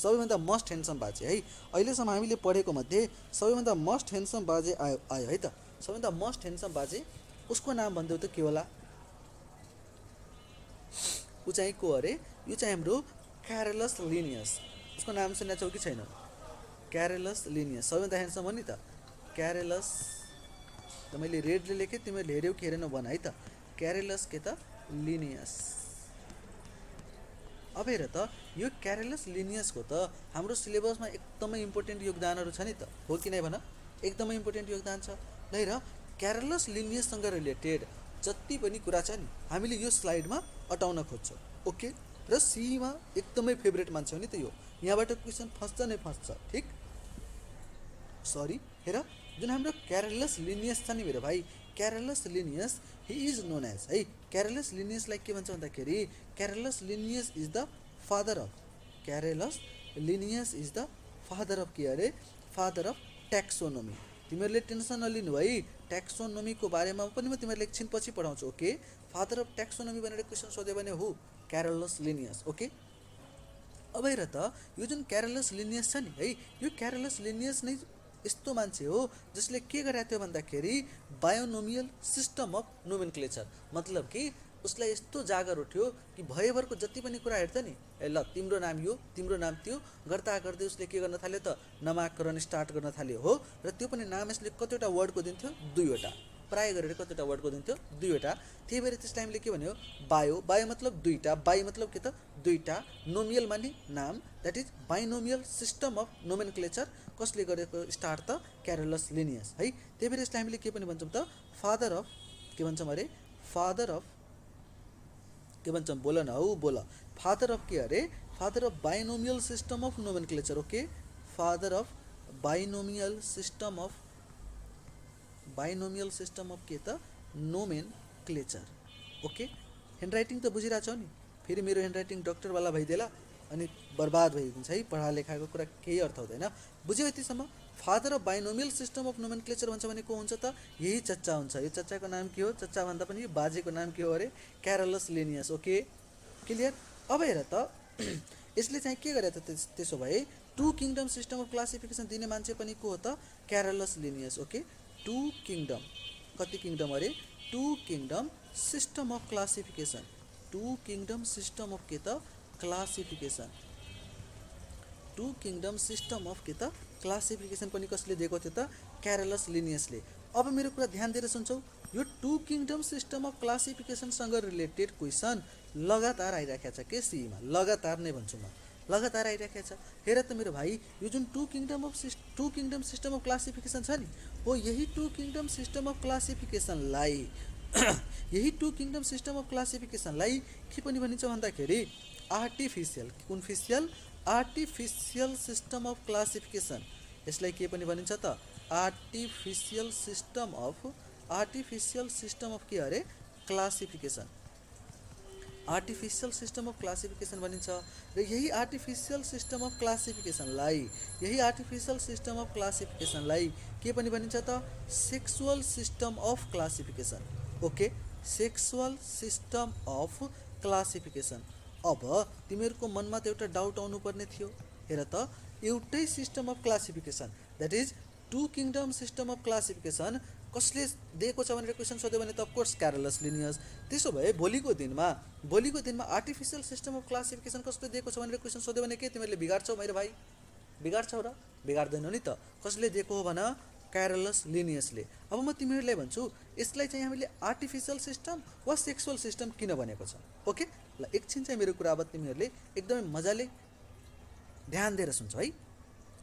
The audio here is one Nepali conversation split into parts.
सबैभन्दा मस्ट ह्यान्डसम बाजे है। अहिलेसम्म हामीले पढेको मध्ये सबैभन्दा मस्ट ह्यान्डसम बाजे आयो है त। सबैभन्दा मस्ट ह्यान्डसम बाजे उसको नाम भनिदेऊ त के होला? ऊ चाहिँ को अरे? यो चाहिँ हाम्रो क्यारलस लिनियस। उसको नाम सुनेको छौ कि छैन? क्यारलस लिनियस सबैभन्दा ह्यान्डसम हो नि त। क्यारलस त मैले रेडले लेखेँ, तिमीहरूले हेऱ्यौ कि हेरेनौ भन है त। क्यारलस के त लिनियस। अब हेर त यो क्यारलस लिनियसको त हाम्रो सिलेबसमा एकदमै इम्पोर्टेन्ट योगदानहरू छ नि त, हो कि नै भन? एकदमै इम्पोर्टेन्ट योगदान छ। ल हेर, क्यारलस लिनियससँग रिलेटेड जति पनि कुरा छ नि हामीले यो स्लाइडमा अटाउन खोज्छौँ। ओके, र सीमा एकदमै फेभरेट मान्छे हो नि त यो। यहाँबाट क्वेसन फस्छ नै फस्छ, ठिक? सरी, हेर जुन हाम्रो क्यारलस लिनियस छ नि मेरो भाइ, Carolus Linnaeus he is known as है। क्यारलस लिनियसलाई के भन्छ भन्दाखेरि Carolus Linnaeus is the father of, Carolus Linnaeus is the father of के अरे? Father of taxonomy. तिमीहरूले टेन्सन नलिनु है, ट्याक्सोनोमीको बारेमा पनि म तिमीहरूले एकछिन पछि पढाउँछु। ओके, फादर अफ ट्याक्सोनोमी भनेर क्वेसन सोध्यो भने हो क्यारलस लिनियस। ओके, अब हेर त यो जुन क्यारलस लिनियस छ नि है, यो क्यारलस लिनियस नै यस्तो मान्छे हो जसले के गरेको थियो भन्दाखेरि बायोनोमियल सिस्टम अफ नोमेनक्लेचर। मतलब कि उसलाई यस्तो जागर उठ्यो कि भयभरको जति पनि कुरा हेर्छ नि, ए ल तिम्रो नाम यो, तिम्रो नाम त्यो गर्दा गर्दै उसले के गर्न थाल्यो त? नामाकरण स्टार्ट गर्न थाल्यो हो। र त्यो पनि नाम यसले कतिवटा वर्डको दिन्थ्यो? 2वटा। प्राय गरेर कतिवटा वर्डको दिन्थ्यो? 2वटा। त्यही भएर त्यस टाइमले के भन्यो? बायो। बायो मतलब 2टा, बाई मतलब के त? 2टा। नोमियल माने नाम, that is binomial system of nomenclature. कसले गरेको स्टार्ट त? क्यारलस लिनियस है। त्यही भएर यसलाई हामीले के पनि भन्छौँ त? फादर अफ, के भन्छौँ अरे? फादर अफ, के भन्छौँ? बोल न हौ, बोल। फादर अफ के अरे? Father of binomial system of nomenclature. Okay, father of binomial system of, binomial system of के त? नोमेनक्लेचर। ओके, ह्यान्डराइटिङ त बुझिरहेछौ नि? फेरि मेरो ह्यान्डराइटिङ डक्टरवाला भइदिएला अनि बर्बाद भइदिन्छ है, पढा लेखाको कुरा केही अर्थ हुँदैन। बुझ्यौ यतिसम्म? Father of binomial system of nomenclature भन्छ भने को हुन्छ त? यही चच्चा हुन्छ। यो चच्चाको नाम के हो? चच्चा भन्दा पनि यो बाजेको नाम के हो अरे? Carolus Linnaeus. Okay, clear? अब हेर त यसले चाहिँ के गरे त त्यसो भए? 2 किङडम सिस्टम अफ क्लासिफिकेसन दिने मान्छे पनि को हो त? क्यारलस लिनियस। ओके, 2 किङडम, कति किङडम अरे? 2 kingdom system of classification. 2 kingdom system of के त? क्लासिफिकेसन। 2 किङडम सिस्टम अफ के त? क्लासिफिकेसन पनि कसले दिएको थियो त? क्यारलस लिनियसले। अब मेरो कुरा ध्यान दिएर सुन्छौ, यो 2 किङडम सिस्टम अफ क्लासिफिकेसनसँग रिलेटेड क्वेसन लगातार आइराखेको छ के सीमा? लगातार नै भन्छु म, लगातार आइराखेको छ। हेर त मेरो भाइ, यो जुन 2 किङडम सिस्टम अफ क्लासिफिकेसन छ नि, हो यही 2 किङडम सिस्टम अफ क्लासिफिकेसनलाई यही 2 किङडम सिस्टम अफ क्लासिफिकेसनलाई के पनि भनिन्छ भन्दाखेरि आर्टिफिसियल, कुनफिसियल? Artificial system of classification. यसलाई के पनि भनिन्छ त? Artificial system of, artificial system of के अरे? Classification. Artificial system of classification भनिन्छ। र यही आर्टिफिसियल सिस्टम अफ क्लासिफिकेसनलाई, यही आर्टिफिसियल सिस्टम अफ क्लासिफिकेसनलाई के पनि भनिन्छ त? Sexual system of classification. Okay, sexual system of classification. अब तिमीहरूको मनमा त एउटा डाउट आउनुपर्ने थियो। हेर त, एउटै system of classification, that is 2 kingdom system of classification कसले दिएको छ भनेर क्वेसन सोध्यो भने त अफकोर्स क्यारलस लिनियस। त्यसो भए भोलिको दिनमा आर्टिफिसियल सिस्टम अफ क्लासिफिकेसन कसले दिएको छ भनेर क्वेसन सोध्यो भने के तिमीहरूले बिगाड्छौ मेरो भाइ? बिगाड्छौ र? बिगाड्दैनौ नि त। कसले दिएको हो भन? क्यारलस लिनियसले। अब म तिमीहरूलाई भन्छु, यसलाई चाहिँ हामीले आर्टिफिसियल सिस्टम वा सेक्सुअल सिस्टम किन भनेको छ? ओके, ल एकछिन चाहिँ मेरो कुरा अब तिमीहरूले एकदमै मजाले ध्यान दिएर सुन्छौ है।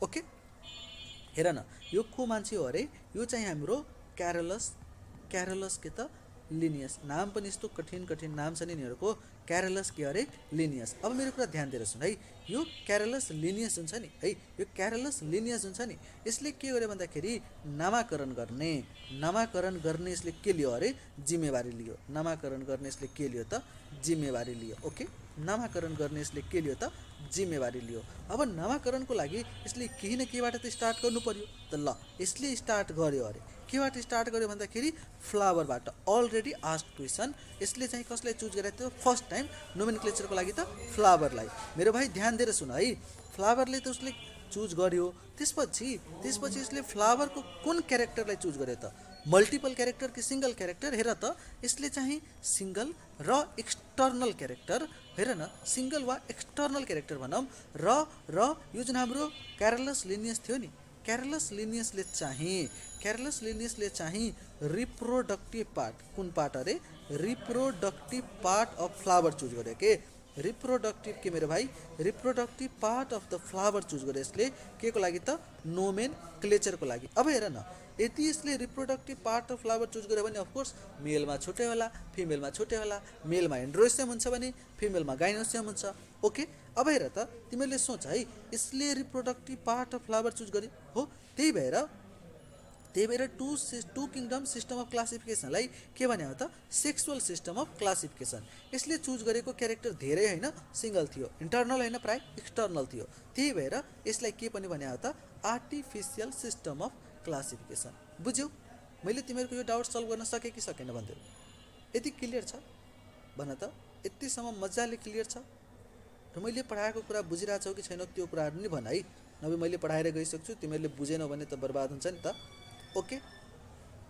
ओके, हेर न, यो को मान्छे हो अरे? यो चाहिँ हाम्रो क्यारलस के त? लिनियस। नाम पनि यस्तो कठिन कठिन नाम छ नि यिनीहरूको, क्यारलस के अरे? लिनियस। अब मेरो कुरा ध्यान दिएर सुन है। यो क्यारलस लिनियस हुन्छ नि है, यो क्यारलस लिनियस हुन्छ नि, यसले के गर्यो भन्दाखेरि नामाकरण गर्ने यसले के लियो अरे? जिम्मेवारी लियो। नामाकरण गर्ने यसले के लियो त? जिम्मेवारी लियो। ओके, नामाकरण गर्ने यसले के लियो त? जिम्मेवारी लियो। अब नामाकरणको लागि यसले केही न केहीबाट त स्टार्ट गर्नु पर्यो। त ल यसले स्टार्ट गर्यो अरे, केबाट स्टार्ट गर्यो भन्दाखेरि फ्लावरबाट। अलरेडी आस्क्ड क्वेसन, यसले चाहिँ कसलाई चुज गरेको थियो फर्स्ट टाइम नोमेनक्लेचरको लागि? त फ्लावरलाई। मेरो भाइ ध्यान दिएर सुन है, फ्लावरले त उसले चुज गर्यो, त्यसपछि यसले फ्लावरको कुन क्यारेक्टरलाई चुज गर्यो त? मल्टिपल क्यारेक्टर कि सिंगल क्यारेक्टर? हेर त, यसले चाहिँ सिंगल र एक्सटर्नल क्यारेक्टर, हेर न, सिंगल वा एक्सटर्नल क्यारेक्टर भनौँ। र यो जुन हाम्रो क्यारलस लिनियस थियो नि, क्यारलस लिनियसले चाहिँ रिप्रोडक्टिभ पार्ट, कुन पार्ट अरे? Reproductive part of flower choose गर्यो के? रिप्रोडक्टिभ के मेरो भाइ? Reproductive part of the flower choose गर्यो यसले, के को लागि त? नोमेनक्लेचरको लागि। अब हेर न, यदि यसले reproductive part of flower choose गर्यो भने अफकोर्स मेलमा छुट्टै होला, फिमेलमा छुट्टै होला। मेलमा एन्ड्रोसियम हुन्छ भने फिमेलमा गाइनोसियम हुन्छ। ओके, अब हेर त, तिमीहरूले सोच है, यसले reproductive part of flower choose गर्यो हो, त्यही भएर टु किङडम सिस्टम अफ क्लासिफिकेसनलाई के भने हो त? Sexual system of classification. यसले चुज गरेको क्यारेक्टर धेरै होइन, सिंगल थियो, इन्टर्नल होइन, प्राय एक्सटर्नल थियो। त्यही भएर यसलाई के पनि भने हो त? Artificial system of classification. बुझ्यौ? मैले तिमीहरूको यो डाउट सल्भ गर्न सकेँ कि सकेन भन्दै? यति क्लियर छ भन त? यतिसम्म मजाले क्लियर छ? र मैले पढाएको कुरा बुझिरहेछौ कि छैन त्यो कुराहरू नि भन है। नभए मैले पढाएर गइसक्छु, तिमीहरूले बुझेनौ भने त बर्बाद हुन्छ नि त। ओके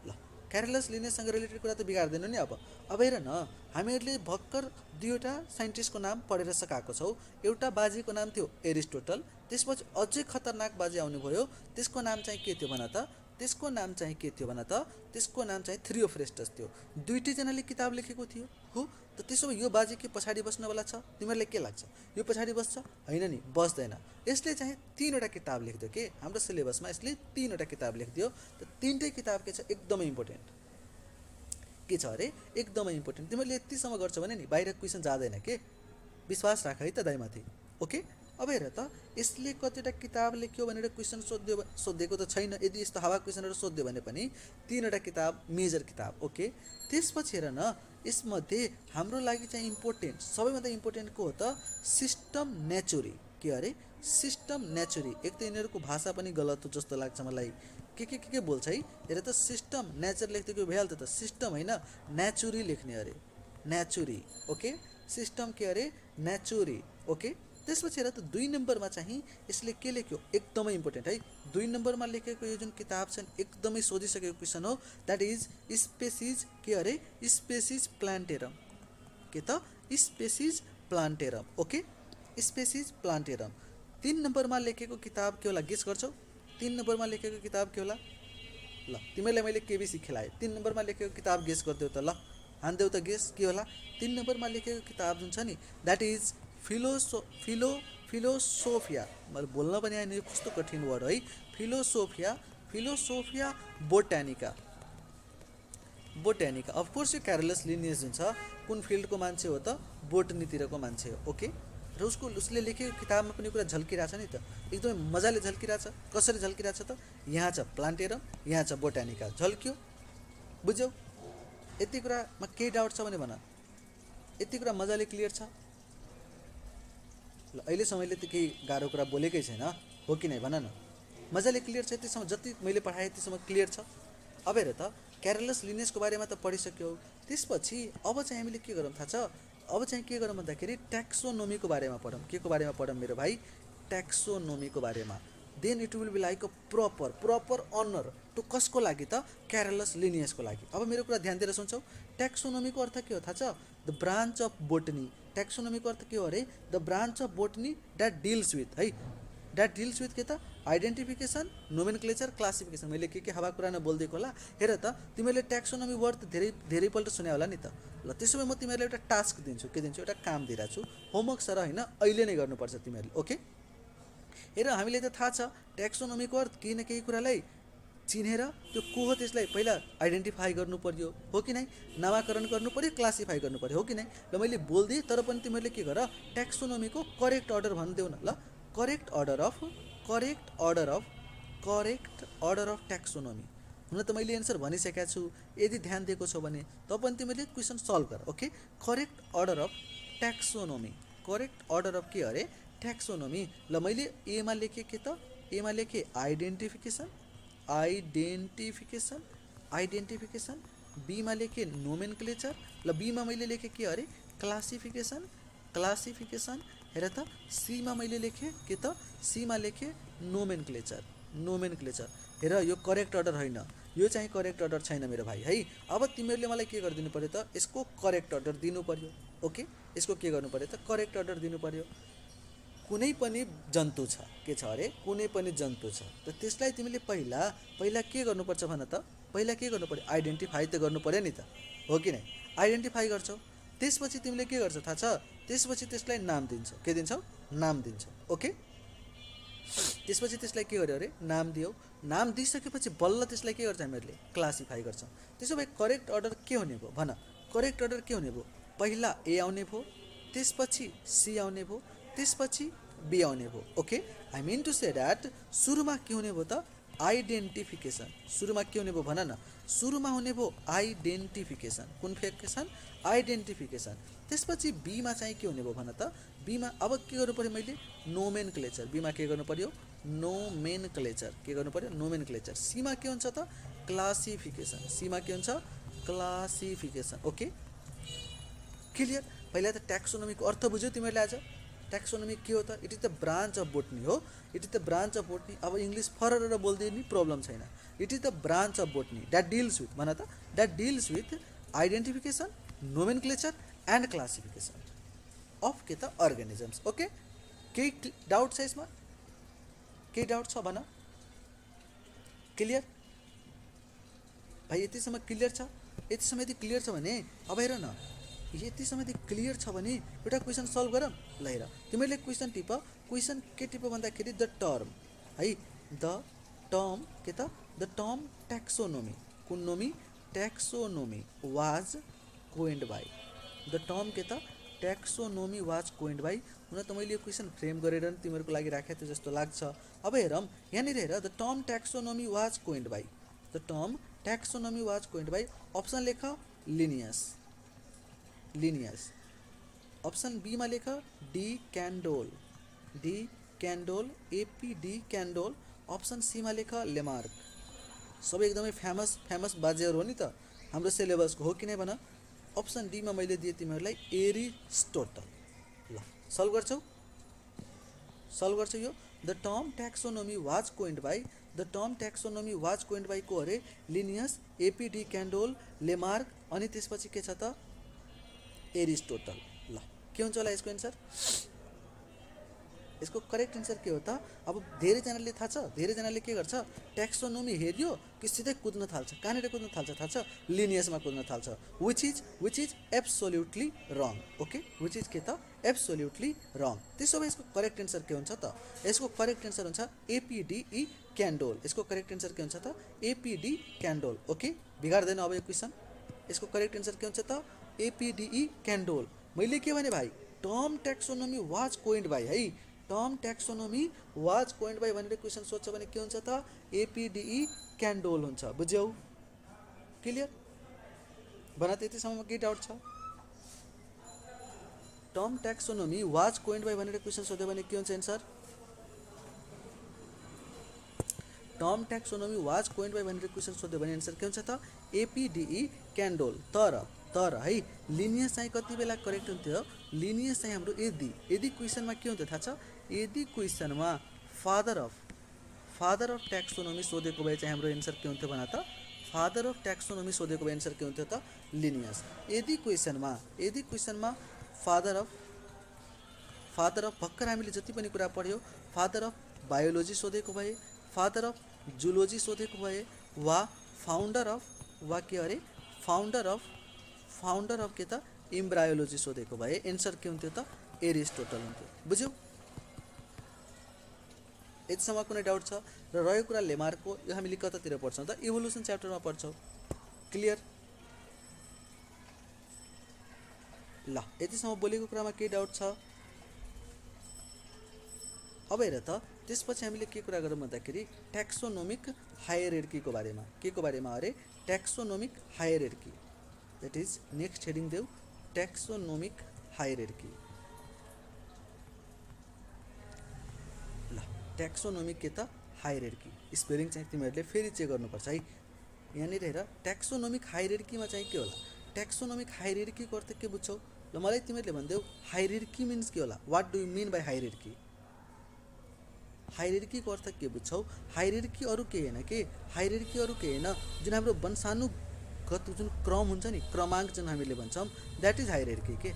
ल, क्यारलस लिनियससँग रिलेटेड कुरा त बिगार्दैनौ नि। अब हेर न, हामीहरूले भर्खर दुईवटा साइन्टिस्टको नाम पढेर सकाएको छौँ। एउटा बाजेको नाम थियो एरिस्टोटल, त्यसपछि अझै खतरनाक बाजे आउनुभयो, त्यसको नाम चाहिँ के थियो भन त? त्यसको नाम चाहिँ थियोफ्रेस्टस थियो। दुईटैजनाले किताब लेखेको थियो हो। त त्यसो भए यो बाजे के पछाडि बस्नवाला छ? तिमीहरूलाई के लाग्छ? यो पछाडि बस्छ? होइन नि, बस्दैन। यसले चाहिँ 3वटा किताब लेखिदियो के? हाम्रो सिलेबसमा यसले 3वटा किताब लेखिदियो। त 3टै किताब के छ? एकदमै इम्पोर्टेन्ट के छ अरे? एकदमै इम्पोर्टेन्ट। तिमीहरूले यतिसम्म गर्छौ भने नि बाहिर क्वेसन जाँदैन के? विश्वास राख है त दाइमाथि। ओके, अब हेर त, यसले कतिवटा किताब लेख्यो भनेर क्वेसन सोधेको त छैन। यदि यस्तो हावा क्वेसनहरू सोध्यो भने पनि 3वटा किताब, मेजर किताब। ओके, त्यसपछि हेर न, यसमध्ये हाम्रो लागि चाहिँ इम्पोर्टेन्ट, सबैभन्दा इम्पोर्टेन्ट को हो त? सिस्टम नेचुरी। के अरे? सिस्टम नेचुरी। एक त यिनीहरूको भाषा पनि गलत हो जस्तो लाग्छ मलाई। के बोल्छ है? हेर त, सिस्टम नेचर लेख्दै भइहाल्थ्यो त। सिस्टम होइन, नेचुरी लेख्ने अरे, नेचुरी। ओके, सिस्टम के अरे? नेचुरी। ओके, त्यसपछि हेर त 2 नम्बरमा चाहिँ यसले के लेख्यो? एकदमै इम्पोर्टेन्ट है। 2 नम्बरमा लेखेको यो जुन किताब छ एकदमै सोधिसकेको क्वेसन हो। द्याट इज स्पेसिज के अरे? Species Plantarum. के त? Species Plantarum. Okay, Species Plantarum. 3 नम्बरमा लेखेको किताब के होला? गेस गर्छौ? 3 नम्बरमा लेखेको किताब के होला? ल, तिमीलाई मैले केबिसी खेलाएँ। 3 नम्बरमा लेखेको किताब गेस गरिदेऊ त। ल, हान्देऊ त गेस, के होला? 3 नम्बरमा लेखेको किताब जुन छ नि, द्याट इज फिलोसोफिया। मैले बोल्न पनि आएन, यो कस्तो कठिन वर्ड है। फिलोसोफिया बोटानिका। अफकोर्स यो क्यारलस लिनियस जुन छ कुन फिल्डको मान्छे हो त? बोटनीतिरको मान्छे हो। ओके, र उसले लेखेको किताबमा पनि कुरा झल्किरहेछ नि त, एकदमै मजाले झल्किरहेछ। कसरी झल्किरहेछ त? यहाँ छ प्लान्टेरम, यहाँ छ बोटानिका, झल्क्यो। बुझ्यौ? यति कुरामा केही डाउट छ भने भन। यति कुरा मजाले क्लियर छ? ल, अहिलेसम्मले त केही गाह्रो कुरा बोलेकै छैन हो कि नै? भन न, मजाले क्लियर छ? यतिसम्म जति मैले पढाएँ त्यतिसम्म क्लियर छ? अब हेर त, क्यारलस लिनियसको बारेमा त पढिसक्यौ। त्यसपछि अब चाहिँ हामीले के गरौँ थाहा छ? अब चाहिँ के गरौँ भन्दाखेरि ट्याक्सोनोमीको बारेमा पढौँ। के को बारेमा पढौँ मेरो भाइ? ट्याक्सोनोमीको बारेमा। Then it will be like a proper honour to कसको लागि त? क्यारलस लिनियसको लागि। अब मेरो कुरा ध्यान दिएर सुन्छौ? ट्याक्सोनोमीको अर्थ के हो थाहा छ? The branch of botany. ट्याक्सोनोमीको अर्थ के हो अरे? The branch of botany that deals with है, द्याट डिल्स विथ के त? Identification, nomenclature, classification. मैले के हावा कुरा नबोलिदिएको होला? हेर त, तिमीहरूले ट्याक्सोनोमी वर्ड त धेरैपल्ट सुन्यो होला नि त। ल, त्यसो भए म तिमीहरूलाई एउटा टास्क दिन्छु। के दिन्छु? एउटा काम दिइरहेको छु। होमवर्क सर होइन, अहिले नै गर्नुपर्छ तिमीहरूले। ओके, हेर, हामीले त थाहा छ ट्याक्सोनोमीको अर्थ केही न केही कुरालाई चिनेर त्यो को हो त्यसलाई पहिला आइडेन्टिफाई गर्नु पर्यो हो कि नै? नामाकरण गर्नु पर्यो, क्लासिफाई गर्नु पर्यो हो कि नै? ल, मैले बोलिदिएँ, तर पनि तिमीहरूले के गर? ट्याक्सोनोमीको करेक्ट अर्डर भनिदेऊ न। ल, करेक्ट अर्डर अफ ट्याक्सोनोमी। हुन त मैले एन्सर भनिसकेको छु, यदि ध्यान दिएको छौ भने त पनि तिमीले क्वेसन सल्भ गर। Okay, correct order of taxonomy. Correct order of के अरे? ट्याक्सोनोमी ल मैले एमा लेखेँ के त एमा लेखेँ आइडेन्टिफिकेसन आइडेन्टिफिकेसन आइडेन्टिफिकेसन बीमा लेखेँ नोमेनक्लेचर ल बीमा मैले लेखेँ के अरे क्लासिफिकेसन क्लासिफिकेसन हेर त सीमा मैले लेखेँ के त सीमा लेखेँ नोमेनक्लेचर नोमेनक्लेचर हेर यो करेक्ट अर्डर होइन यो चाहिँ करेक्ट अर्डर छैन मेरो भाइ है अब तिमीहरूले मलाई के गरिदिनु पर्यो त यसको करेक्ट अर्डर दिनु पर्यो ओके यसको के गर्नु पर्यो त करेक्ट अर्डर दिनु पर्यो कुनै पनि जन्तु छ के छ अरे कुनै पनि जन्तु छ त त्यसलाई तिमीले पहिला के गर्नुपर्छ भन त पहिला के गर्नु पर्यो आइडेन्टिफाई त गर्नु पर्यो नि त हो कि नै आइडेन्टिफाई गर्छौ त्यसपछि तिमीले के गर्छौ थाहा छ त्यसपछि त्यसलाई नाम दिन्छौ के दिन्छौ नाम दिन्छौ ओके त्यसपछि त्यसलाई के गर्यो अरे नाम दियौ नाम दिइसकेपछि बल्ल त्यसलाई के गर्छ हामीहरूले क्लासिफाई गर्छौँ त्यसो भए करेक्ट अर्डर के हुने भयो भन करेक्ट अर्डर के हुने भयो पहिला ए आउने भयो त्यसपछि सी आउने भयो त्यसपछि बी आउने भयो okay I mean to say that सुरुमा के हुने भयो त आइडेन्टिफिकेसन सुरुमा के हुने भयो भन न सुरुमा हुने भयो आइडेन्टिफिकेसन कुन फिकेसन आइडेन्टिफिकेसन त्यसपछि बीमा चाहिँ के हुने भयो भन त बीमा अब के गर्नु पर्यो मैले नोमेनक्लेचर बीमा के गर्नु पर्यो नोमेनक्लेचर के गर्नु पर्यो नोमेनक्लेचर सीमा के हुन्छ त क्लासिफिकेसन सीमा के हुन्छ क्लासिफिकेसन ओके क्लियर पहिला त ट्याक्सोनोमीको अर्थ बुझ्यौ तिमीहरूले आज ट्याक्सोनोमी के हो त it is the branch of botany हो it is the branch of botany अब इङ्ग्लिस फरर बोल्दै नि प्रब्लम छैन it is the branch of botany that deals with भन त that deals with identification nomenclature and classification of के त अर्गानिजम्स ओके केही डाउट छ यसमा केही डाउट छ भन क्लियर भाइ यतिसम्म क्लियर छ यतिसम्म यदि क्लियर छ भने अब हेर न यतिसम्म यदि क्लियर छ भने एउटा क्वेसन सल्भ गर ल हेर तिमीहरूले क्वेसन टिप क्वेसन के टिप भन्दाखेरि द टर्म है द टर्म के त द टर्म ट्याक्सोनोमी कुन Nomi ट्याक्सोनोमी was coined by the term के त ट्याक्सोनोमी वाज कोइन्ड बाई हुन त मैले यो क्वेसन फ्रेम गरेर तिमीहरूको लागि राखेको थियो जस्तो लाग्छ अब हेरौँ यहाँनिर हेर the term taxonomy was coined by the term taxonomy was coined by option लेख लिनियस लिनियस अप्सन बीमा लेख de Candolle AP de Candolle option सीमा लेख लेमार्क सबै एकदमै फेमस बाजेहरू हो नि त हाम्रो सिलेबसको हो कि नै भन अप्सन डीमा मैले दिएँ तिमीहरूलाई एरिस्टोटल ल सल्भ गर्छौ यो the term taxonomy was coined by the term taxonomy was coined by को अरे Linnaeus AP de Candolle Lamarck अनि त्यसपछि के छ त एरिस्टोटल ल के हुन्छ होला यसको एन्सर यसको करेक्ट एन्सर के हो त अब धेरैजनाले थाहा छ धेरैजनाले के गर्छ ट्याक्सोनोमी हेऱ्यो कि सिधै कुद्न थाल्छ कहाँनिर कुद्न थाल्छ थाहा छ लिनियसमा कुद्न थाल्छ which is absolutely wrong okay which is के त एब्सोल्युटली रङ त्यसो भए यसको करेक्ट एन्सर के हुन्छ त यसको करेक्ट एन्सर हुन्छ एपिडिई क्यान्डोल यसको करेक्ट एन्सर के हुन्छ त एपिडी क्यान्डोल ओके बिगार्दैन अब यो क्वेसन यसको करेक्ट एन्सर के हुन्छ त एपिडिई क्यान्डोल मैले के भने भाइ term taxonomy was coined by है term taxonomy was coined by भनेर क्वेसन सोध्छ भने के हुन्छ त एपिडिई क्यान्डोल हुन्छ बुझ्यौ क्लियर भन त यतिसम्म के डाउट छ term taxonomy was coined by भनेर क्वेसन सोध्यो भने के हुन्छ answer term taxonomy was coined by भनेर क्वेसन सोध्यो भने एन्सर के हुन्छ त एपिडिई क्यान्डोल तर है लिनियस चाहिँ कति बेला करेक्ट हुन्थ्यो लिनियस चाहिँ हाम्रो यदि क्वेसनमा के हुन्थ्यो थाहा छ यदि क्वेसनमा फादर अफ ट्याक्सोनोमी सोधेको भए चाहिँ हाम्रो एन्सर के हुन्थ्यो भन त फादर अफ ट्याक्सोनोमी सोधेको भए एन्सर के हुन्थ्यो त लिनियस यदि क्वेसनमा फादर अफ भर्खर हामीले जति पनि कुरा पढ्यो फादर अफ बायोलोजी सोधेको भए फादर अफ जुलोजी सोधेको भए वा फाउन्डर अफ के त इम्ब्रायोलोजी सोधेको भए एन्सर के हुन्थ्यो त एरिस्टोटल हुन्थ्यो बुझ्यौ यतिसम्म कुनै डाउट छ र रहेको कुरा लेमार्कको यो हामीले कतातिर पढ्छौँ त इभोल्युसन च्याप्टरमा पढ्छौँ क्लियर ल यतिसम्म बोलेको कुरामा के डाउट छ अब हेर त त्यसपछि हामीले के कुरा गरौँ भन्दाखेरि ट्याक्सोनोमिक हायरार्कीको बारेमा अरे taxonomic hierarchy that is next heading देऊ ट्याक्सोनोमिक हायरार्की ट्याक्सोनोमिक के त हायरार्की स्पेलिङ चाहिँ तिमीहरूले फेरि चेक गर्नुपर्छ है। यहाँनिर हेर ट्याक्सोनोमिक हायरार्कीमा चाहिँ के होला, ट्याक्सोनोमिक हायरार्कीको अर्थ के बुझ्छौ ल मलाई तिमीहरूले भनिदेऊ हायरार्की मिन्स के होला, what do you mean by hierarchy. हायरार्कीको अर्थ के बुझ्छौ, हायरार्की अरू केही होइन के, हायरार्की अरू केही होइन जुन हाम्रो वंशानुगत जुन क्रम हुन्छ नि, क्रमाङ्क जुन हामीले भन्छौँ द्याट इज हायरार्की के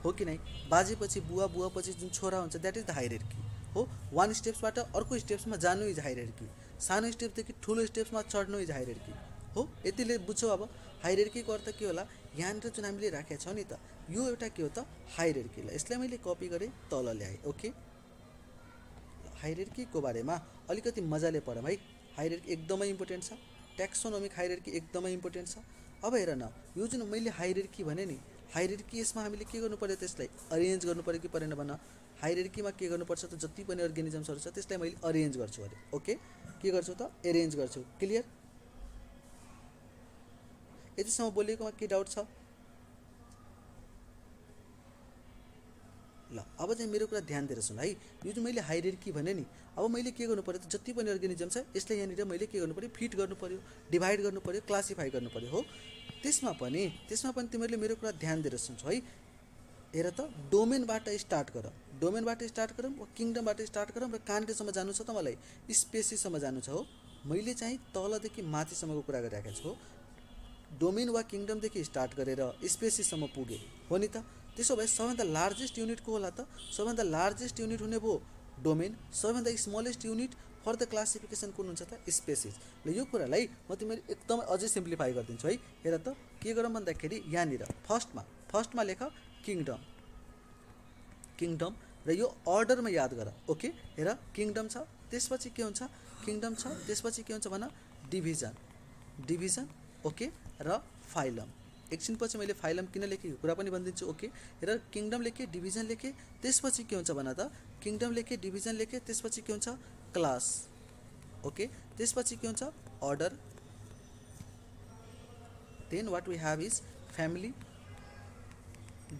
हो कि नै। बाजेपछि बुवा, बुवापछि जुन छोरा हुन्छ द्याट इज द हायरार्की हो। वान स्टेप्सबाट अर्को स्टेप्समा जानु इज हायरार्की, सानो स्टेप्सदेखि ठुलो स्टेप्समा चढ्नु इज हायरार्की हो। यतिले बुझ्छौ। अब हायरार्कीको अर्थ के होला, यहाँनिर जुन हामीले राखेका छौँ नि त यो एउटा के हो त हायरार्की। ल यसलाई मैले कपी गरेँ तल ल्याएँ। ओके हायरार्कीको बारेमा अलिकति मजाले पढौँ है। हायरार्की एकदमै इम्पोर्टेन्ट छ, ट्याक्सोनोमिक हायरार्की एकदमै इम्पोर्टेन्ट छ। अब हेर न यो जुन मैले हायरार्की भने नि, हायरार्की यसमा हामीले के गर्नु पर्यो, त्यसलाई अरेन्ज गर्नु पर्यो कि परेन भन। हायरार्कीमा के गर्नुपर्छ त, जति पनि अर्गेनिजम्सहरू छ त्यसलाई मैले अरेन्ज गर्छु अरे। ओके के गर्छु त, एरेन्ज गर्छु। क्लियर? यतिसम्म बोलेकोमा के डाउट छ? ल अब चाहिँ मेरो कुरा ध्यान दिएर सुन है। यो जुन मैले हायरार्की भने नि, अब मैले के गर्नु पर्यो त, जति पनि अर्गेनिजम छ यसलाई यहाँनिर मैले के गर्नु पर्यो, फिट गर्नु पर्यो, डिभाइड गर्नु पर्यो, क्लासिफाई गर्नु पर्यो हो। त्यसमा पनि तिमीहरूले मेरो कुरा ध्यान दिएर सुन्छौ है। हेर त डोमेनबाट स्टार्ट गर, डोमेनबाट स्टार्ट गरौँ वा किङडमबाट स्टार्ट गरौँ र कहाँनिरसम्म जानु छ त मलाई, स्पेसिससम्म जानु छ हो। मैले चाहिँ तलदेखि माथिसम्मको कुरा गरिराखेको छु हो। डोमेन वा किङडमदेखि स्टार्ट गरेर स्पेसिससम्म पुगे हो नि त। त्यसो भए सबैभन्दा लार्जेस्ट युनिट को होला त, सबैभन्दा लार्जेस्ट युनिट हुने भयो डोमेन, सबैभन्दा smallest unit for the classification कुन हुन्छ त, स्पेसिस। ल यो कुरालाई म तिमीले एकदमै अझै सिम्प्लिफाई गरिदिन्छु है। हेर त के गरौँ भन्दाखेरि यहाँनिर फर्स्टमा लेख किङडम, किङडम र यो अर्डरमा याद गर। ओके हेर किङडम छ, त्यसपछि के हुन्छ, किङडम छ, त्यसपछि के हुन्छ भन, डिभिजन, डिभिजन ओके र फाइलम। एकछिनपछि मैले फाइलम किन लेखेँ कुरा पनि भनिदिन्छु। ओके हेर किङडम लेखेँ, डिभिजन लेखेँ, त्यसपछि के हुन्छ भन त, किङडम लेखेँ, डिभिजन लेखेँ, त्यसपछि के हुन्छ क्लास। ओके त्यसपछि के हुन्छ order, then what we have is family,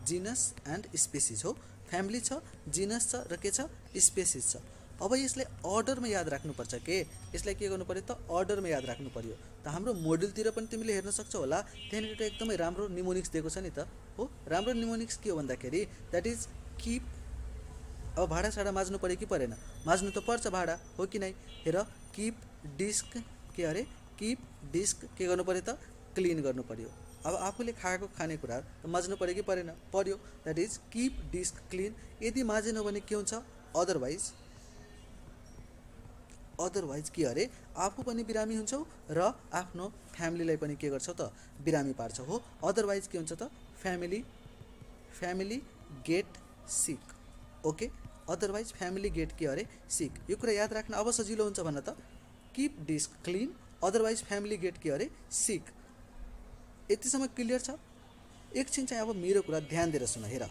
genus and species हो। फ्यामिली छ, जिनस छ र के छ, स्पेसिस छ। अब यसलाई अर्डरमा याद राख्नुपर्छ के, यसलाई के गर्नु पर्यो त, अर्डरमा याद राख्नु पर्यो। त हाम्रो मोडलतिर पनि तिमीले हेर्न सक्छौ होला, त्यहाँनिर एउटा एकदमै राम्रो निमोनिक्स दिएको छ नि त हो। राम्रो निमोनिक्स के हो भन्दाखेरि द्याट इज किप। अब भाँडासाँडा माझ्नु पर्यो कि परेन, माझ्नु त पर्छ भाँडा हो कि नै। हेर किप डिस्क के अरे, किप डिस्क के गर्नु पर्यो त, क्लिन गर्नु पर्यो। अब आफूले खाएको खानेकुरा माझ्नु पर्यो कि परेन, पर्यो, that is keep disc clean. यदि माझेन भने के हुन्छ, अदरवाइज के अरे आफू पनि बिरामी हुन्छौ र आफ्नो फ्यामिलीलाई पनि के गर्छौ त, बिरामी पार्छौ हो। अदरवाइज के हुन्छ त, family get sick. Okay otherwise family get के अरे सिक। यो कुरा याद राख्न अब सजिलो हुन्छ भन्न त, keep disc clean, otherwise family get के अरे सिक। यतिसम्म क्लियर छ? एकछिन चाहिँ अब मेरो कुरा ध्यान दिएर सुन। हेर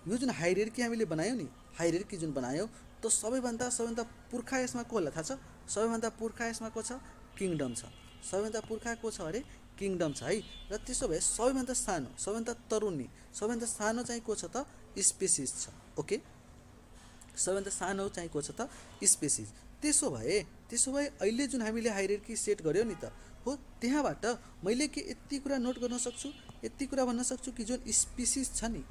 यो जुन हायरार्की हामीले बनायौँ नि, हायरार्की जुन बनायौँ त सबैभन्दा पुर्खा यसमा को होला थाहा छ, सबैभन्दा पुर्खा यसमा को छ, किङडम छ। सबैभन्दा पुर्खा को छ अरे, किङडम छ है। र त्यसो भए सबैभन्दा सानो, सबैभन्दा तरुणी, सबैभन्दा सानो चाहिँ को छ त, स्पेसिस छ। ओके सबैभन्दा सानो चाहिँ को छ त, स्पेसिस। त्यसो भए अहिले जुन हामीले हायरार्की सेट गर्यो नि त हो, त्यहाँबाट मैले के यति कुरा नोट गर्न सक्छु, यति कुरा भन्न सक्छु कि जुन स्पेसिस छ नि,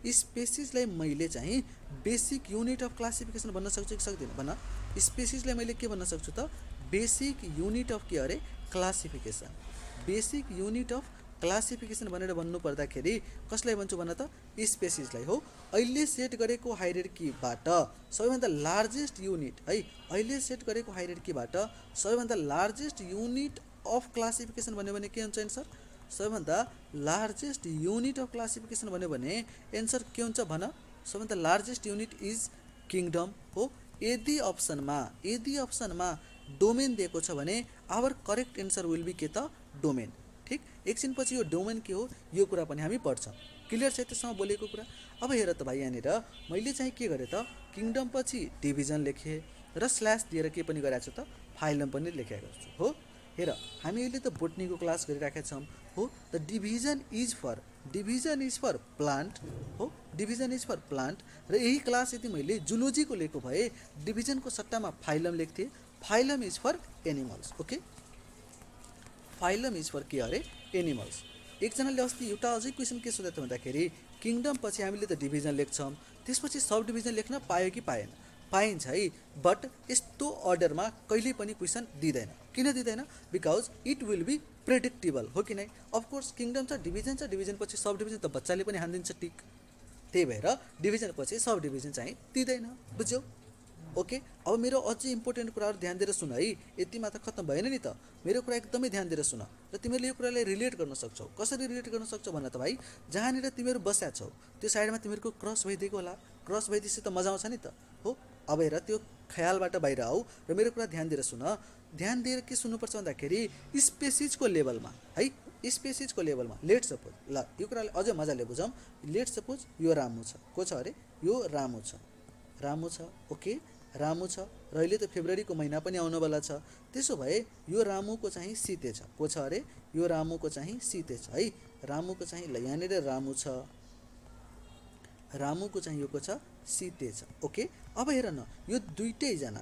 स्पेसिसलाई मैले चाहिँ बेसिक युनिट अफ क्लासिफिकेसन भन्न सक्छु कि सक्दिनँ भन। स्पेसिसलाई मैले के भन्न सक्छु त, बेसिक युनिट अफ के अरे classification. Basic unit of classification भनेर भन्नु पर्दाखेरि कसलाई भन्छु भन त, स्पेसिसलाई हो। अहिले सेट गरेको हायरार्कीबाट सबैभन्दा लार्जेस्ट युनिट है, अहिले सेट गरेको हायरार्कीबाट सबैभन्दा लार्जेस्ट युनिट अफ क्लासिफिकेसन भन्यो भने के हुन्छ एन्सर, सबैभन्दा लार्जेस्ट युनिट अफ क्लासिफिकेसन भन्यो भने एन्सर के हुन्छ भन, सबैभन्दा लार्जेस्ट युनिट इज किङडम हो। यदि अप्सनमा डोमेन दिएको छ भने our correct answer will be के त, डोमेन। ठिक एकछिनपछि यो डोमेन के हो यो कुरा पनि हामी पढ्छौँ। क्लियर छ त्यसमा बोलेको कुरा? अब हेर त भाइ यहाँनिर मैले चाहिँ के गरेँ त, किङडम पछि डिभिजन लेखेँ र स्ल्यास दिएर के पनि गरेको छु त, फाइलम पनि लेखेको छु हो। हेर हामी अहिले त बोटनीको क्लास गरिराखेका छौँ हो। The division is for plant हो, डिभिजन इज फर प्लान्ट। र यही क्लास यदि मैले जुलोजीको लिएको भए डिभिजनको सट्टामा फाइलम लेख्थेँ। Phylum is for animals. Okay, phylum is for के अरे एनिमल्स। एकजनाले अस्ति एउटा अझै क्वेसन के सोधेको थियो भन्दाखेरि किङडम पछि हामीले त डिभिजन लेख्छौँ, त्यसपछि सब डिभिजन लेख्न पायो कि पाएन? पाइन्छ है, बट यस्तो अर्डरमा कहिले पनि क्वेसन दिँदैन। किन दिँदैन? Because it will be predictable हो कि नै। अफकोर्स किङडम छ, डिभिजन पछि सब डिभिजन त बच्चाले पनि हानिदिन्छ टिक। त्यही भएर डिभिजन पछि सब डिभिजन चाहिँ दिँदैन, बुझ्यौ? ओके, अब मेरो अझै इम्पोर्टेन्ट कुराहरू ध्यान दिएर सुन है। यतिमा त खत्तम भएन नि त, मेरो कुरा एकदमै ध्यान दिएर सुन। र तिमीहरूले यो कुरालाई रिलेट गर्न सक्छौ। कसरी रिलेट गर्न सक्छौ भन त भाइ? जहाँनिर तिमीहरू बस्या छौ त्यो साइडमा तिमीहरूको क्रस भइदिएको होला, क्रस भइदिएपछि त मजा आउँछ नि त हो। अब हेर त्यो ख्यालबाट बाहिर आऊ र मेरो कुरा ध्यान दिएर सुन। ध्यान दिएर के सुन्नुपर्छ भन्दाखेरि स्पेसिजको लेभलमा है, स्पेसिजको लेभलमा। लेट सपोज, ल यो कुरालाई अझै मजाले बुझौँ। लेट सपोज यो रामु छ, को छ अरे? यो रामु छ, रामु छ। ओके, रामु छ र अहिले त फेब्रुअरीको महिना पनि आउनुवाला छ। त्यसो भए यो रामुको चाहिँ सीते छ, को छ अरे? यो रामुको चाहिँ सीते छ है। रामुको चाहिँ ल यहाँनिर रामु छ, रामुको चाहिँ यो को छ? सीते छ। ओके, अब हेर न, यो दुइटैजना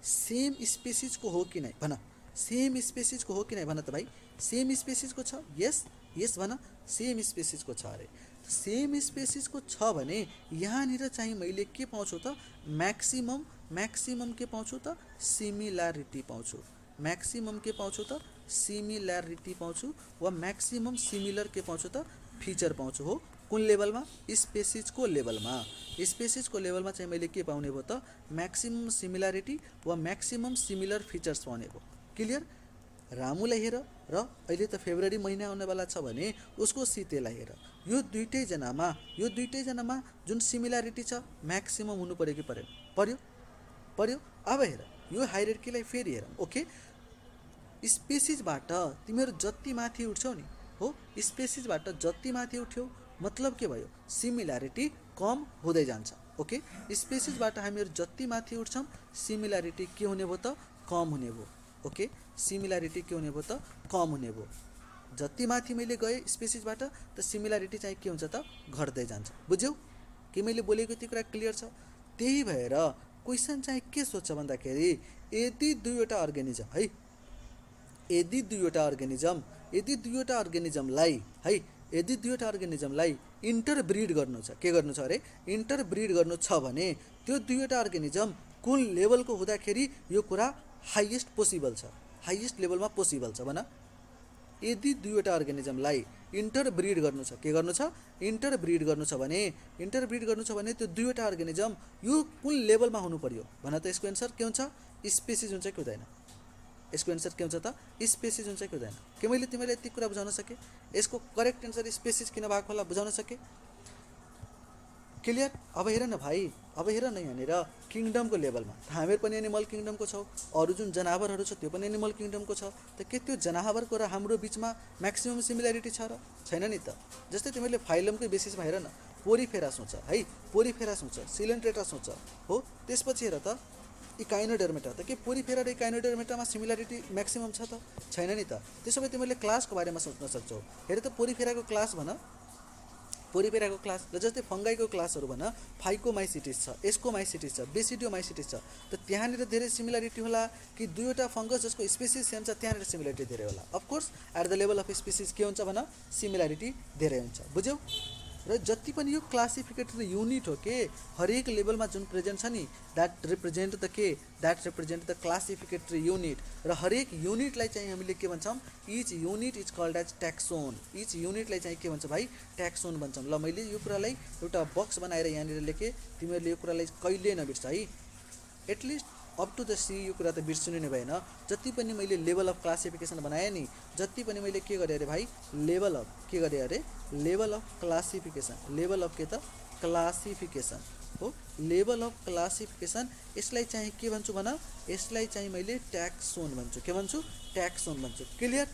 सेम स्पेसिजको हो कि नै भन? सेम स्पेसिजको हो कि नै भन त भाइ? सेम स्पेसिजको छ? यस यस भन, सेम स्पेसिजको छ अरे। सेम स्पेसिजको छ भने यहाँनिर चाहिँ मैले के पाउँछु त? म्याक्सिमम के पाउँछु त? सिमिल्यारिटी पाउँछु। म्याक्सिमम के पाउँछु त? सिमिल्यारिटी पाउँछु। वा म्याक्सिमम सिमिलर के पाउँछु त? फिचर पाउँछु हो। कुन लेभलमा? स्पेसिजको लेभलमा। स्पेसिजको लेभलमा चाहिँ मैले के पाउने भयो त? म्याक्सिमम सिमिल्यारिटी वा म्याक्सिमम सिमिलर फिचर्स पाउने भयो। क्लियर? रामुलाई हेर र अहिले त फेब्रुअरी महिना आउनेवाला छ भने उसको सीतेलाई हेर। यो दुइटैजनामा जुन सिमिल्यारिटी छ म्याक्सिमम हुनु पर्यो कि परेन? पर्यो। अब हेर यो हायरार्कीलाई फेरि हेर। ओके, स्पेसिजबाट तिमीहरू जति माथि उठ्छौ नि हो, स्पेसिजबाट जति माथि उठ्यौ मतलब के भयो? सिमिल्यारिटी कम हुँदै जान्छ। ओके, स्पेसिजबाट हामीहरू जति माथि उठ्छौँ सिमिल्यारिटी के हुने भयो त? कम हुने भयो। ओके, सिमिल्यारिटी के हुने भयो त? कम हुने भयो। जति माथि मैले गएँ स्पेसिजबाट त सिमिल्यारिटी चाहिँ के हुन्छ त? घट्दै जान्छ। बुझ्यौ कि मैले बोलेको त्यो कुरा क्लियर छ? त्यही भएर क्वेसन चाहिँ के सोध्छ भन्दाखेरि यदि दुईवटा अर्गेनिजमलाई इन्टरब्रिड गर्नु छ, के गर्नु छ अरे? इन्टरब्रिड गर्नु छ भने त्यो दुईवटा अर्गेनिजम कुन लेभलको हुँदाखेरि यो कुरा हाइएस्ट पोसिबल छ, हाइएस्ट लेभलमा पोसिबल छ भन? यदि दुईवटा अर्गेनिजमलाई इन्टरब्रिड गर्नु छ, के गर्नु छ? इन्टरब्रिड गर्नु छ भने त्यो दुईवटा अर्गेनिजम यो कुन लेभलमा हुनु पर्यो भन त? यसको एन्सर के हुन्छ? स्पेसिज हुन्छ कि हुँदैन? यसको एन्सर के हुन्छ त? स्पेसिज हुन्छ कि हुँदैन? के मैले तिमीलाई यति कुरा बुझाउन सकेँ? यसको करेक्ट एन्सर स्पेसिज किन भएको होला बुझाउन सकेँ? क्लियर? अब हेर न भाइ, अब हेर न यहाँनिर किङडमको लेभलमा हामीहरू पनि एनिमल किङडमको छौँ, अरू जुन जनावरहरू छ त्यो पनि एनिमल किङडमको छ। त के त्यो जनावरको र हाम्रो बिचमा म्याक्सिमम सिमिल्यारिटी छ र छैन नि त? जस्तै तिमीले फाइलमकै बेसिसमा हेर न, पोरिफेरा सोच है, पोरिफेरा सोच, सिलेन्ट्रेटा सोच हो। त्यसपछि हेर त इकाइनोडर्मेटा, त के पोरिफेरा र इकाइनोडर्मेटामा सिमिल्यारिटी म्याक्सिमम छ त? छैन नि त? त्यसो भए तिमीले क्लासको बारेमा सोच्न सक्छौ। हेर त पोरिफेराको क्लास भन, पोरिफेराको क्लास र जस्तै फङ्गाईको क्लासहरू भन, फाइकोमाइसिटिस छ, एस्कोमाइसिटिस छ, बेसिडियोमाइसिटिस छ। त त्यहाँनिर धेरै सिमिल्यारिटी होला कि दुईवटा फङ्गस जसको स्पेसिस सेम छ त्यहाँनिर सिमिल्यारिटी धेरै होला? Of course at the level of species के हुन्छ भन? सिमिल्यारिटी धेरै हुन्छ। बुझ्यौ? र जति पनि यो क्लासिफिकेटरी युनिट हो के हरेक लेभलमा जुन प्रेजेन्ट छ नि that represent the classificatory unit. र हरेक युनिटलाई चाहिँ हामीले के भन्छौँ? Each unit is called as taxon. Each युनिटलाई चाहिँ के भन्छ भाइ? ट्याक्सोन भन्छौँ। ल मैले यो कुरालाई एउटा बक्स बनाएर यहाँनिर लेखेँ, तिमीहरूले यो कुरालाई कहिले नबिर्स है। At least up to the C यो कुरा त बिर्सिनु नै भएन। जति पनि मैले लेभल अफ क्लासिफिकेसन बनाएँ नि, जति पनि मैले के गरेँ अरे भाइ? लेभल अफ के गरेँ अरे? Level of classification. Level of के त? क्लासिफिकेसन हो। लेभल अफ क्लासिफिकेसन, यसलाई चाहिँ के भन्छु भन? यसलाई चाहिँ मैले ट्याक्सोन भन्छु। के भन्छु? ट्याक्सोन भन्छु। क्लियर?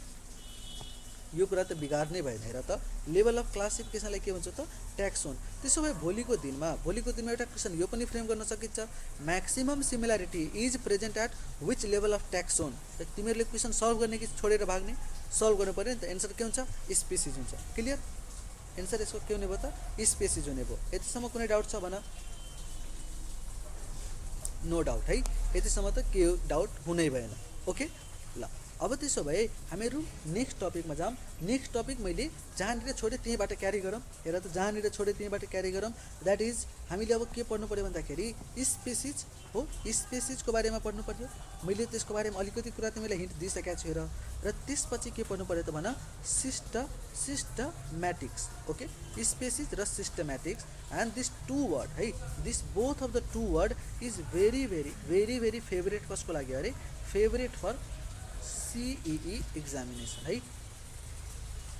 यो कुरा त बिगार्नै भएन। हेर त लेभल अफ क्लासिफिकेसनलाई के भन्छ त ट्याक्सोन। त्यसो भए भोलिको दिनमा एउटा क्वेसन यो पनि फ्रेम गर्न सकिन्छ, maximum similarity is present at which level of taxon. तिमीहरूले क्वेसन सल्भ गर्ने कि छोडेर भाग्ने? सल्भ गर्नु पऱ्यो नि त। एन्सर के हुन्छ? स्पेसिज हुन्छ। क्लियर? एन्सर यसको के हुने भयो त? स्पेसिज हुने भयो। यतिसम्म कुनै डाउट छ भन? नो डाउट है, यतिसम्म त के डाउट हुनै भएन। ओके ल, अब त्यसो भए हामीहरू नेक्स्ट टपिकमा जाऊँ। नेक्स्ट टपिक मैले जहाँनिर छोडेँ त्यहीँबाट क्यारी गरौँ। हेर त, जहाँनिर छोडेँ त्यहीँबाट क्यारी गरौँ। द्याट इज हामीले अब के पढ्नु पऱ्यो भन्दाखेरि स्पेसिज हो। स्पेसिजको बारेमा पढ्नु पऱ्यो। मैले त्यसको बारेमा अलिकति कुरा तिमीलाई हिन्ट दिइसकेको छु। हेर, र त्यसपछि के पढ्नु पऱ्यो त भन? सिस्टम्याटिक्स। ओके, स्पेसिज र systematics. And this two word है, this both of the two word is very very very very favourite. कसको लागि अरे? फेभरेट फर CEE एक्जामिनेसन है।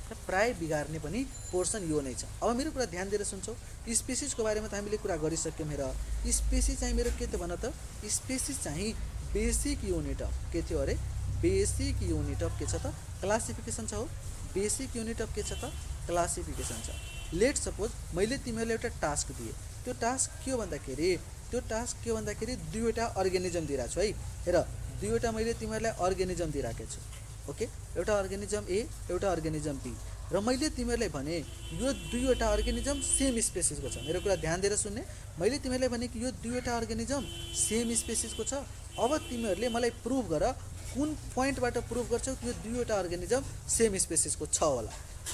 र प्राय बिगार्ने पनि पोर्सन यो नै छ। अब मेरो कुरा ध्यान दिएर सुन्छौ। स्पेसिजको बारेमा त हामीले कुरा गरिसक्यौँ। हेर, स्पेसिज चाहिँ मेरो के त भन त? स्पेसिज चाहिँ बेसिक युनिट अफ के थियो अरे? बेसिक युनिट अफ के छ त? क्लासिफिकेसन छ हो। बेसिक युनिट अफ के छ त? क्लासिफिकेसन छ। लेट सपोज मैले तिमीहरूलाई एउटा टास्क दिएँ। त्यो टास्क के हो भन्दाखेरि दुईवटा अर्गानिजम दिइरहेको छु है। हेर, दुईवटा मैले तिमीहरूलाई अर्गानिजम दिइराखेको छु। ओके, एउटा अर्गानिजम ए, एउटा अर्गानिजम बी। र मैले तिमीहरूलाई भने यो दुईवटा अर्गानिजम सेम स्पेसिसको छ। मेरो कुरा ध्यान दिएर सुन्ने। मैले तिमीहरूलाई भने कि यो दुईवटा अर्गानिजम सेम स्पेसिसको छ। अब तिमीहरूले मलाई प्रुभ गर, कुन पोइन्टबाट प्रुभ गर्छौ कि यो दुईवटा अर्गानिजम सेम स्पेसिसको छ होला।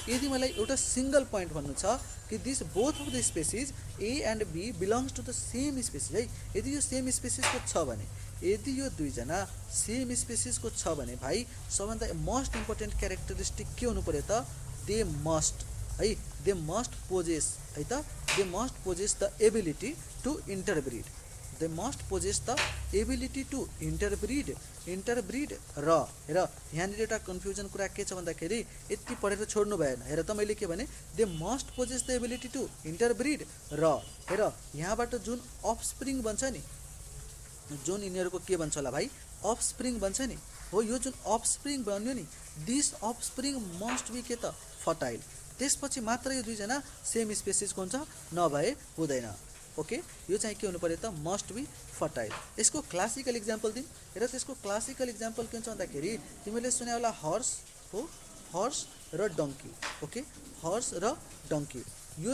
यदि मलाई एउटा सिंगल पोइन्ट भन्नु छ कि this both of the species A and B belongs to the same species है। यदि यो सेम स्पेसिसको छ भने, यदि यो दुईजना सेम स्पेसिसको छ भने भाइ सबभन्दा मोस्ट इम्पोर्टेन्ट क्यारेक्टरिस्टिक के हुनु पर्यो त? दे मस्ट है, दे मस्ट पोजेस है त, they must possess the ability to interbreed. They must possess the ability to interbreed र हेर, यहाँनिर एउटा कन्फ्युजन कुरा के छ भन्दाखेरि यति पढेर छोड्नु भएन। हेर त, मैले के भने? They must possess the ability to interbreed र हेर, यहाँबाट जुन अफस्प्रिङ बन्छ नि, जुन यिनीहरूको के बन्छ होला भाइ? अफस्प्रिङ बन्छ नि हो। यो जुन अफस्प्रिङ बन्यो नि, दिस अफस्प्रिङ मस्ट बी के त? फर्टाइल। त्यसपछि मात्र यो दुईजना सेम स्पेसिसको हुन्छ, नभए हुँदैन। ओके, यो चाहिँ के हुनु पर्यो त? Must be fertile. यसको क्लासिकल इक्जाम्पल दिउँ। हेर, त्यसको क्लासिकल इक्जाम्पल के हुन्छ भन्दाखेरि तिमीले सुने होला हर्स हो, हर्स र डङ्की। ओके, हर्स र डङ्की यो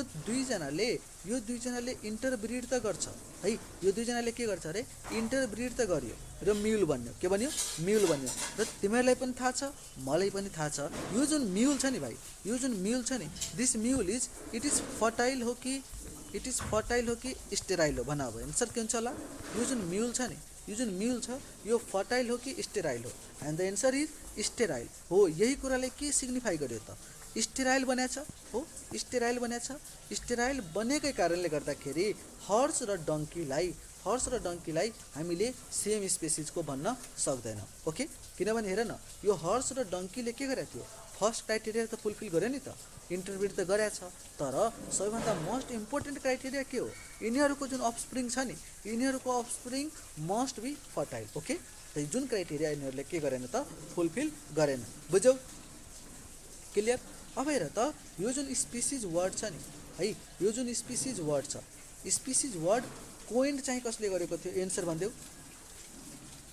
दुईजनाले इन्टरब्रिड त गर्छ है। यो दुईजनाले के गर्छ अरे? इन्टरब्रिड त गर्यो र म्युल बन्यो। के बन्यो? म्युल बन्यो। र तिमीहरूलाई पनि थाहा छ, मलाई पनि थाहा छ, यो जुन म्युल छ नि भाइ, यो जुन म्युल छ नि, दिस म्युल इट इज फर्टाइल हो कि स्टेराइल हो? भन। अब एन्सर के हुन्छ होला? यो जुन म्युल छ नि, यो जुन म्युल छ, यो फर्टाइल हो कि स्टेराइल हो? And the answer is sterile हो। यही कुराले के सिग्निफाई गर्यो त? स्टेराइल बनेछ हो। स्टेराइल बनेछ। स्टेराइल बनेकै कारणले गर्दाखेरि हर्स र डङ्कीलाई हामीले सेम स्पेसिसको भन्न सक्दैनौँ। ओके, किनभने हेर न, यो हर्स र डङ्कीले के गरेको थियो? फर्स्ट क्राइटेरिया त फुलफिल गर्यो नि त, इन्टरब्रिड त गरेछ। तर सबैभन्दा मोस्ट इम्पोर्टेन्ट क्राइटेरिया के हो? यिनीहरूको जुन अफस्प्रिङ छ नि, यिनीहरूको offspring must be fertile. Okay, त जुन क्राइटेरिया यिनीहरूले के गरेन त? फुलफिल गरेन। बुझ्यौ? क्लियर? अब हेर त, यो जुन स्पिसिज वर्ड छ नि है, यो जुन स्पिसिज वर्ड छ, स्पिसिज वर्ड कोइन्ड चाहिँ कसले गरेको थियो? एन्सर भनिदेऊ।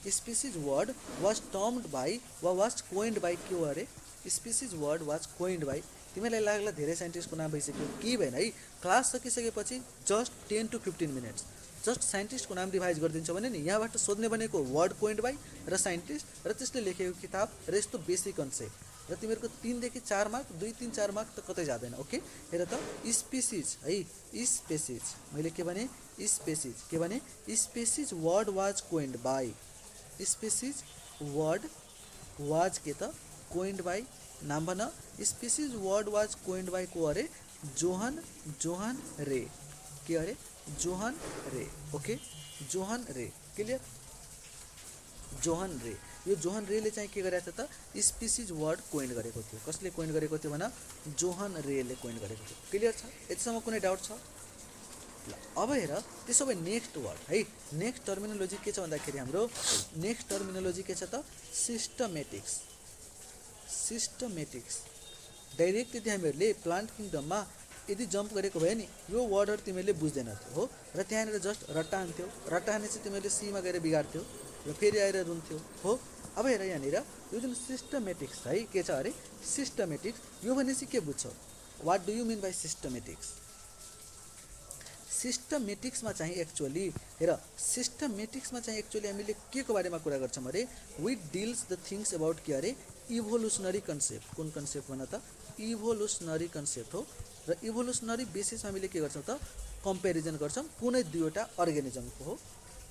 Species word was termed by वा वाज कोइन्ड बाई के हो अरे? Species word was coined by. तिमीलाई लाग्ला धेरै साइन्टिस्टको नाम भइसक्यो, के भएन है? क्लास सकिसकेपछि जस्ट 10 to 15 मिनट्स जस्ट साइन्टिस्टको नाम रिभाइज गरिदिन्छ भने नि, यहाँबाट सोध्ने भनेको वर्ड कोइन्ड बाई र साइन्टिस्ट र त्यसले लेखेको किताब र यस्तो बेसिक कन्सेप्ट। र तिमीहरूको 3 देखि 4 मार्क, 2-3 4 मार्क त कतै जाँदैन। ओके, हेर त, स्पेसिज है, स्पेसिज मैले के भने? स्पेसिज के भने? Species word was coined by, species word was के त? Coined by. नाम भन। Species word was coined by को अरे? John Ray. के अरे? John Ray. Okay, John Ray. Clear? John Ray. यो जोहन रेले चाहिँ के गरेको थियो त? स्पेसिज वर्ड कोइन्ड गरेको थियो। कसले कोइन्ड गरेको थियो भन? जोहन रेले कोइन्ड गरेको थियो। क्लियर छ? यतिसम्म कुनै डाउट छ? ल, अब हेर, त्यसो भए नेक्स्ट वर्ड है, नेक्स्ट टर्मिनोलोजी के छ भन्दाखेरि हाम्रो नेक्स्ट टर्मिनोलोजी के छ त? सिस्टमेटिक्स। डाइरेक्ट यदि हामीहरूले प्लान्ट किङडममा यदि जम्प गरेको भए नि यो वर्डहरू तिमीहरूले बुझ्दैनथ्यौ हो, र त्यहाँनिर जस्ट रट्टा हान्थ्यौ, रट्टा हाने चाहिँ तिमीहरूले सीमा गएर बिगार्थ्यौ र फेरि आएर रुन्थ्यौ हो। अब हेर यहाँनिर यो जुन सिस्टमेटिक्स है के छ अरे, सिस्टमेटिक्स यो भनेपछि के बुझ्छौ, what do you mean by systematics. सिस्टमेटिक्समा चाहिँ एक्चुअली हेर, सिस्टमेटिक्समा चाहिँ एक्चुअली हामीले के को बारेमा कुरा गर्छौँ अरे, we deals the things about के अरे, इभोल्युसनरी कन्सेप्ट। कुन कन्सेप्ट भन त, इभोल्युसनरी कन्सेप्ट हो। र इभोल्युसनरी बेसिसमा हामीले के गर्छौँ त, कम्पेरिजन गर्छौँ कुनै दुईवटा अर्गानिजमको हो,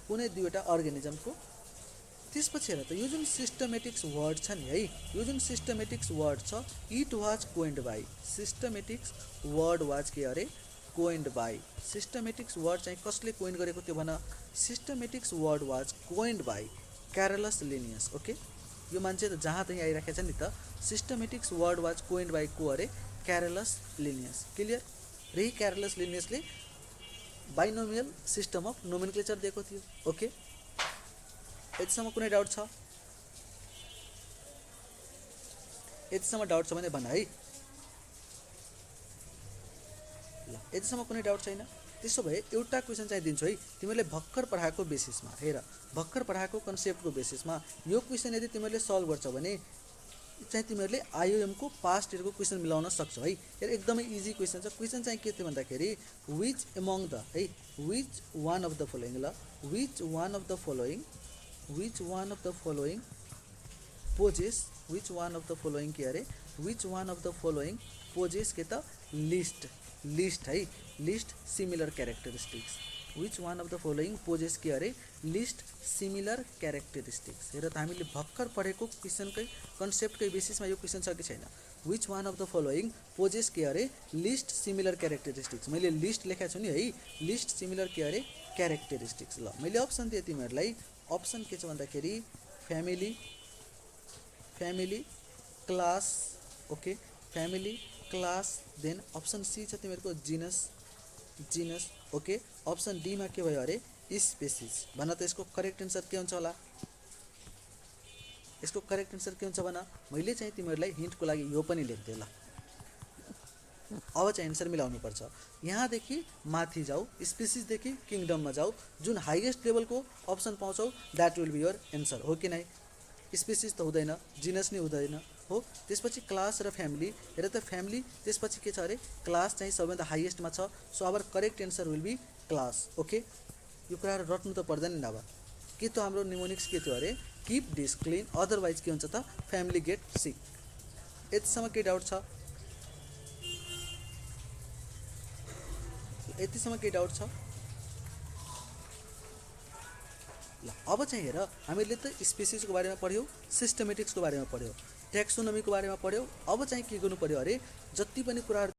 कुनै दुईवटा अर्गानिजमको। त्यसपछि हेर त यो जुन सिस्टमेटिक्स वर्ड छ नि है, यो जुन सिस्टमेटिक्स वर्ड छ it was coined by, systematics word was के अरे, कोइन्ड बाई। सिस्टमेटिक्स वर्ड चाहिँ कसले कोइन गरेको त्यो भन, systematics word was coined by Carolus Linnaeus. Okay, यो मान्छे त जहाँ तहीँ आइराखेको छ नि त, systematics word was coined by को अरे, क्यारलस लिनियस। क्लियर। र यही क्यारलस लिनियसले बाइनोमियल सिस्टम अफ नोमेनक्लेचर दिएको थियो। ओके, यतिसम्म कुनै डाउट छ, यतिसम्म डाउट छ भने भन है। ल यतिसम्म कुनै डाउट छैन, त्यसो भए एउटा क्वेसन चाहिँ दिन्छु है तिमीहरूले भर्खर पढाएको बेसिसमा। हेर, भर्खर पढाएको कन्सेप्टको बेसिसमा यो क्वेसन यदि तिमीहरूले सल्भ गर्छौ भने चाहिँ तिमीहरूले आइओएमको पास्ट इयरको क्वेसन मिलाउन सक्छौ है। हेर एकदमै इजी क्वेसन छ। क्वेसन चाहिँ के थियो भन्दाखेरि विच एमङ द है, which one of the following, ल which one of the following, which one of the following possess, which one of the following के अरे, which one of the following possess के त लिस्ट, लिस्ट है, list similar characteristics. Which one of the following possess के अरे, लिस्ट सिमिलर क्यारेक्टरिस्टिक्स। हेर त हामीले भर्खर पढेको क्वेसनकै कन्सेप्टकै बेसिसमा यो क्वेसन छ कि छैन। Which one of the following possess के अरे, लिस्ट सिमिलर क्यारेक्टरिस्टिक्स। मैले लिस्ट लेखेको छु नि है, लिस्ट सिमिलर के अरे, क्यारेक्टरिस्टिक्स। ल मैले अप्सन दिएँ तिमीहरूलाई, अप्सन के छ भन्दाखेरि family, family class, okay family class, then option C छ तिमीहरूको जिनस, जिनस, ओके। अप्सन डीमा के भयो अरे, स्पेसिस। भन त यसको करेक्ट एन्सर के हुन्छ होला, यसको करेक्ट एन्सर के हुन्छ भन। मैले चाहिँ तिमीहरूलाई हिन्टको लागि यो पनि लेख्दिएँ। ल अब चाहिँ एन्सर मिलाउनु पर्छ। यहाँदेखि माथि जाऊ, स्पेसिसदेखि किङडममा जाऊ, जुन हाइएस्ट लेभलको अप्सन पाउँछौ that will be your answer, हो कि नै। स्पेसिस त हुँदैन, जिनस नै हुँदैन हो। त्यसपछि क्लास र फ्यामिली। हेर त फ्यामिली त्यसपछि के छ अरे, क्लास चाहिँ सबैभन्दा हाइएस्टमा छ। So our correct answer will be class. Okay, यो कुराहरू रट्नु त पर्दैन नि। अब के त हाम्रो निमोनिक्स के थियो अरे, किप डिस क्लिन, अदरवाइज के हुन्छ त फ्यामिली गेट सिक। यतिसम्म के डाउट छ, यतिसम्म के डाउट छ। ल अब चाहिँ हेर, हामीले त स्पेसिसको बारेमा पढ्यौँ, सिस्टमेटिक्सको बारेमा पढ्यौँ, ट्याक्सोनोमीको बारेमा पढ्यौँ। अब चाहिँ के गर्नु पर्यो अरे, जति पनि कुराहरू